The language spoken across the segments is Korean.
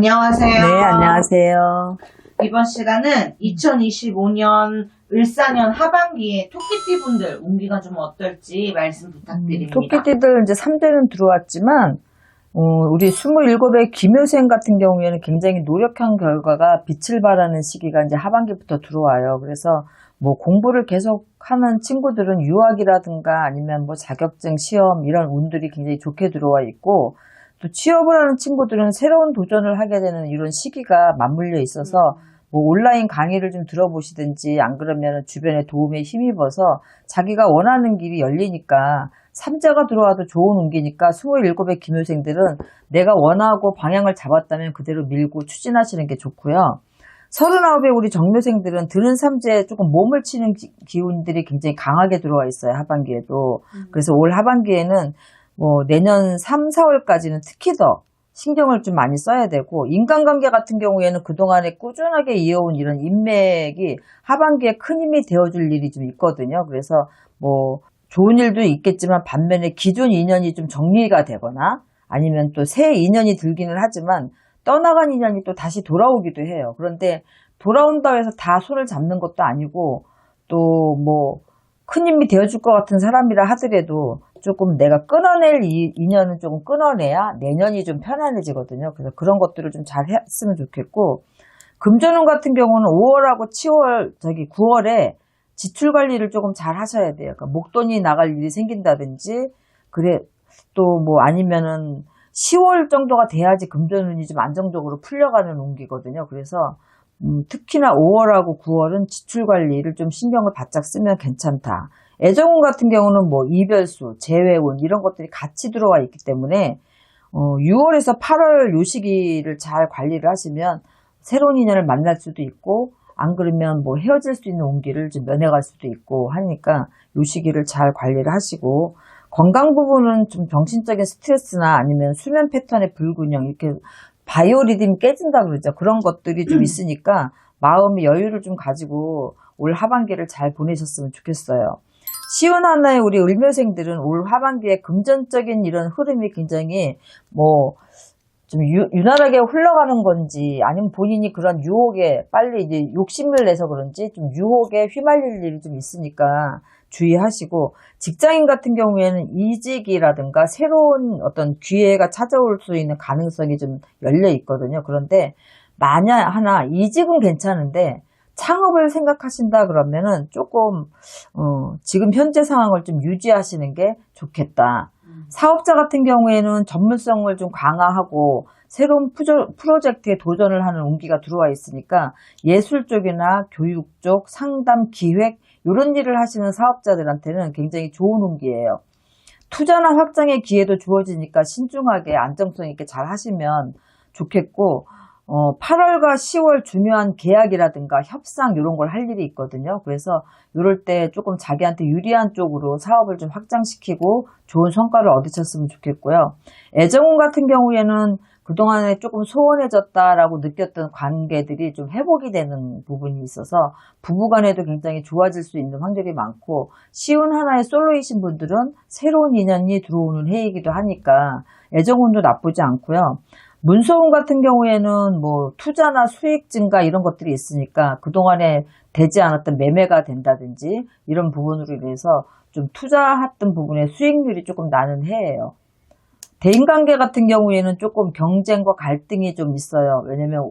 안녕하세요. 네, 안녕하세요. 이번 시간은 2025년 을사년 하반기에 토끼띠분들 운기가 좀 어떨지 말씀 부탁드립니다. 토끼띠들 이제 3대는 들어왔지만, 우리 27의 김효생 같은 경우에는 굉장히 노력한 결과가 빛을 발하는 시기가 이제 하반기부터 들어와요. 그래서 뭐 공부를 계속 하는 친구들은 유학이라든가 아니면 뭐 자격증 시험 이런 운들이 굉장히 좋게 들어와 있고, 또 취업을 하는 친구들은 새로운 도전을 하게 되는 이런 시기가 맞물려 있어서 뭐 온라인 강의를 좀 들어보시든지 안 그러면 주변에 도움에 힘입어서 자기가 원하는 길이 열리니까 삼자가 들어와도 좋은 운기니까 27의 김효생들은 내가 원하고 방향을 잡았다면 그대로 밀고 추진하시는 게 좋고요. 39의 우리 정묘생들은 드는 삼재에 조금 몸을 치는 기운들이 굉장히 강하게 들어와 있어요. 하반기에도. 그래서 올 하반기에는 뭐 내년 3, 4월까지는 특히 더 신경을 좀 많이 써야 되고, 인간관계 같은 경우에는 그동안에 꾸준하게 이어온 이런 인맥이 하반기에 큰 힘이 되어줄 일이 좀 있거든요. 그래서 뭐 좋은 일도 있겠지만 반면에 기존 인연이 좀 정리가 되거나 아니면 또 새 인연이 들기는 하지만 떠나간 인연이 또 다시 돌아오기도 해요. 그런데 돌아온다고 해서 다 손을 잡는 것도 아니고, 또 뭐 큰 힘이 되어줄 것 같은 사람이라 하더라도 조금 내가 끊어낼 인연은 조금 끊어내야 내년이 좀 편안해지거든요. 그래서 그런 것들을 좀 잘 했으면 좋겠고, 금전운 같은 경우는 5월하고 9월에 지출 관리를 조금 잘 하셔야 돼요. 그러니까 목돈이 나갈 일이 생긴다든지, 그래, 또 뭐 아니면은 10월 정도가 돼야지 금전운이 좀 안정적으로 풀려가는 운기거든요. 그래서 특히나 5월하고 9월은 지출 관리를 좀 신경을 바짝 쓰면 괜찮다. 애정운 같은 경우는 뭐 이별수, 재회운 이런 것들이 같이 들어와 있기 때문에 6월에서 8월 요 시기를 잘 관리를 하시면 새로운 인연을 만날 수도 있고, 안 그러면 뭐 헤어질 수 있는 운기를 좀 면해갈 수도 있고 하니까 요 시기를 잘 관리를 하시고, 건강 부분은 좀 정신적인 스트레스나 아니면 수면 패턴의 불균형, 이렇게 바이오리듬이 깨진다 그러죠. 그런 것들이 좀 있으니까 마음의 여유를 좀 가지고 올 하반기를 잘 보내셨으면 좋겠어요. 시운 하나의 우리 을묘생들은 올 하반기에 금전적인 이런 흐름이 굉장히 뭐 좀 유난하게 흘러가는 건지 아니면 본인이 그런 유혹에 빨리 이제 욕심을 내서 그런지 좀 유혹에 휘말릴 일이 좀 있으니까 주의하시고, 직장인 같은 경우에는 이직이라든가 새로운 어떤 기회가 찾아올 수 있는 가능성이 좀 열려 있거든요. 그런데 만약 하나 이직은 괜찮은데 창업을 생각하신다 그러면은 조금 지금 현재 상황을 좀 유지하시는 게 좋겠다. 사업자 같은 경우에는 전문성을 좀 강화하고 새로운 프로젝트에 도전을 하는 운기가 들어와 있으니까 예술 쪽이나 교육 쪽, 상담, 기획 이런 일을 하시는 사업자들한테는 굉장히 좋은 운기예요. 투자나 확장의 기회도 주어지니까 신중하게 안정성 있게 잘 하시면 좋겠고, 8월과 10월 중요한 계약이라든가 협상 이런 걸 할 일이 있거든요. 그래서 이럴 때 조금 자기한테 유리한 쪽으로 사업을 좀 확장시키고 좋은 성과를 얻으셨으면 좋겠고요. 애정운 같은 경우에는 그동안에 조금 소원해졌다라고 느꼈던 관계들이 좀 회복이 되는 부분이 있어서 부부간에도 굉장히 좋아질 수 있는 확률이 많고, 시운 하나의 솔로이신 분들은 새로운 인연이 들어오는 해이기도 하니까 애정운도 나쁘지 않고요. 문서운 같은 경우에는 뭐 투자나 수익 증가 이런 것들이 있으니까 그동안에 되지 않았던 매매가 된다든지 이런 부분으로 인해서 좀 투자했던 부분에 수익률이 조금 나는 해예요. 대인관계 같은 경우에는 조금 경쟁과 갈등이 좀 있어요. 왜냐면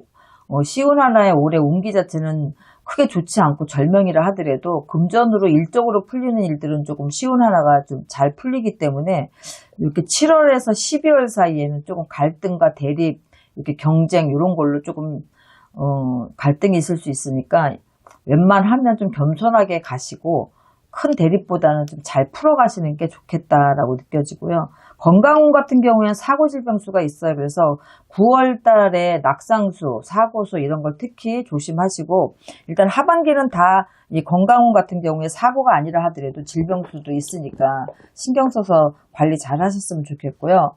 시운 하나의 올해 운기 자체는 크게 좋지 않고 절명이라 하더라도 금전으로 일적으로 풀리는 일들은 조금 시운 하나가 좀 잘 풀리기 때문에 이렇게 7월에서 12월 사이에는 조금 갈등과 대립, 이렇게 경쟁 이런 걸로 조금 갈등이 있을 수 있으니까 웬만하면 좀 겸손하게 가시고 큰 대립보다는 좀 잘 풀어가시는 게 좋겠다라고 느껴지고요. 건강운 같은 경우에는 사고질병수가 있어요. 그래서 9월 달에 낙상수, 사고수 이런 걸 특히 조심하시고, 일단 하반기는 다 이 건강운 같은 경우에 사고가 아니라 하더라도 질병수도 있으니까 신경 써서 관리 잘 하셨으면 좋겠고요.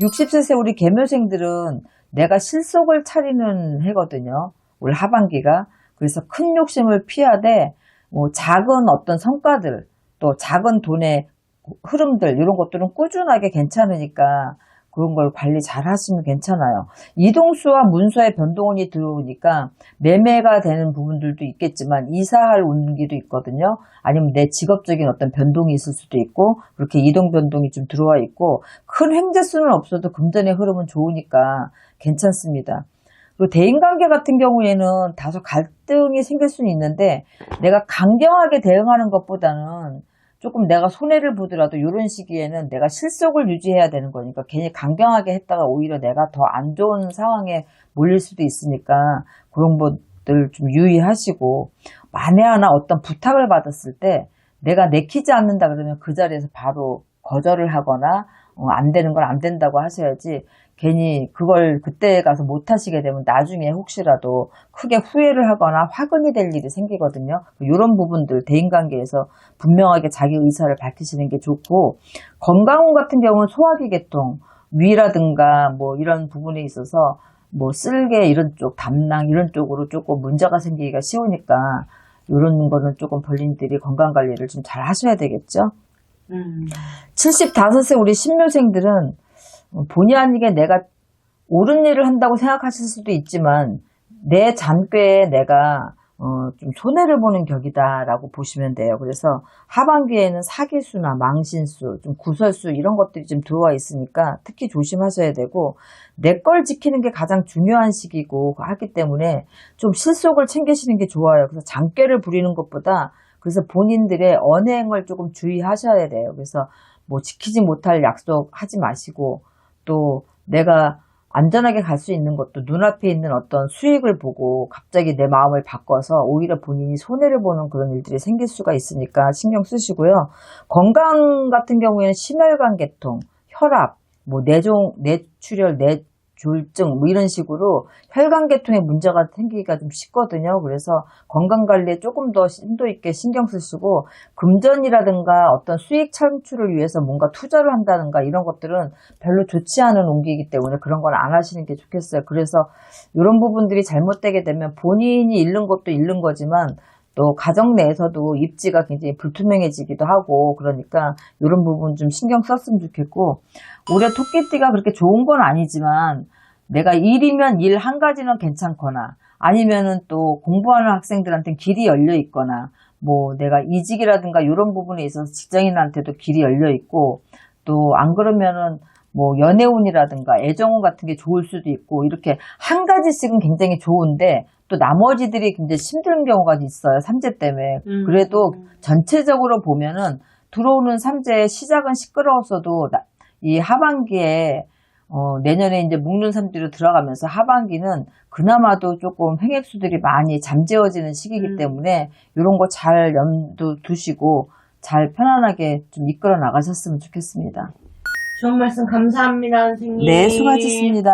60세 우리 계묘생들은 내가 실속을 차리는 해거든요. 올 하반기가. 그래서 큰 욕심을 피하되 뭐 작은 어떤 성과들, 또 작은 돈의 흐름들 이런 것들은 꾸준하게 괜찮으니까 그런 걸 관리 잘 하시면 괜찮아요. 이동수와 문서의 변동운이 들어오니까 매매가 되는 부분들도 있겠지만 이사할 운기도 있거든요. 아니면 내 직업적인 어떤 변동이 있을 수도 있고 그렇게 이동 변동이 좀 들어와 있고 큰 횡재수는 없어도 금전의 흐름은 좋으니까 괜찮습니다. 그리고 대인관계 같은 경우에는 다소 갈등이 생길 수는 있는데 내가 강경하게 대응하는 것보다는 조금 내가 손해를 보더라도 이런 시기에는 내가 실속을 유지해야 되는 거니까 괜히 강경하게 했다가 오히려 내가 더 안 좋은 상황에 몰릴 수도 있으니까 그런 것들 좀 유의하시고 만에 하나 어떤 부탁을 받았을 때 내가 내키지 않는다 그러면 그 자리에서 바로 거절을 하거나 안 되는 걸 안 된다고 하셔야지 괜히 그걸 그때 가서 못 하시게 되면 나중에 혹시라도 크게 후회를 하거나 화근이 될 일이 생기거든요. 이런 부분들 대인관계에서 분명하게 자기 의사를 밝히시는 게 좋고 건강운 같은 경우는 소화기 계통, 위라든가 뭐 이런 부분에 있어서 뭐 쓸개 이런 쪽, 담낭 이런 쪽으로 조금 문제가 생기기가 쉬우니까 이런 거는 조금 본인들이 건강 관리를 좀 잘 하셔야 되겠죠. 75세 우리 신묘생들은 본의 아니게 내가 옳은 일을 한다고 생각하실 수도 있지만 내 잔꾀에 내가 좀 손해를 보는 격이다라고 보시면 돼요. 그래서 하반기에는 사기수나 망신수, 좀 구설수 이런 것들이 좀 들어와 있으니까 특히 조심하셔야 되고 내 걸 지키는 게 가장 중요한 시기고 하기 때문에 좀 실속을 챙기시는 게 좋아요. 그래서 잔꾀를 부리는 것보다 그래서 본인들의 언행을 조금 주의하셔야 돼요. 그래서 뭐 지키지 못할 약속 하지 마시고 또 내가 안전하게 갈 수 있는 것도 눈앞에 있는 어떤 수익을 보고 갑자기 내 마음을 바꿔서 오히려 본인이 손해를 보는 그런 일들이 생길 수가 있으니까 신경 쓰시고요. 건강 같은 경우에는 심혈관 계통, 혈압, 뭐 뇌출혈, 뇌졸중 뭐 이런 식으로 혈관 계통에 문제가 생기기가 좀 쉽거든요. 그래서 건강 관리에 조금 더 심도 있게 신경 쓰시고 금전이라든가 어떤 수익 창출을 위해서 뭔가 투자를 한다든가 이런 것들은 별로 좋지 않은 운기이기 때문에 그런 건 안 하시는 게 좋겠어요. 그래서 이런 부분들이 잘못되게 되면 본인이 잃는 것도 잃는 거지만 또 가정 내에서도 입지가 굉장히 불투명해지기도 하고 그러니까 이런 부분 좀 신경 썼으면 좋겠고 올해 토끼띠가 그렇게 좋은 건 아니지만 내가 일이면 일 한 가지는 괜찮거나 아니면은 또 공부하는 학생들한테는 길이 열려 있거나 뭐 내가 이직이라든가 이런 부분에 있어서 직장인한테도 길이 열려 있고 또 안 그러면은 뭐 연애운이라든가 애정운 같은 게 좋을 수도 있고 이렇게 한 가지씩은 굉장히 좋은데 또 나머지들이 굉장히 힘든 경우가 있어요. 삼재 때문에. 그래도 전체적으로 보면은 들어오는 삼재의 시작은 시끄러웠어도 이 하반기에 내년에 이제 묵는 삼재로 들어가면서 하반기는 그나마도 조금 횡액수들이 많이 잠재워지는 시기이기 때문에 이런 거 잘 염두 두시고 잘 편안하게 좀 이끌어 나가셨으면 좋겠습니다. 좋은 말씀 감사합니다, 선생님. 네, 수고하셨습니다.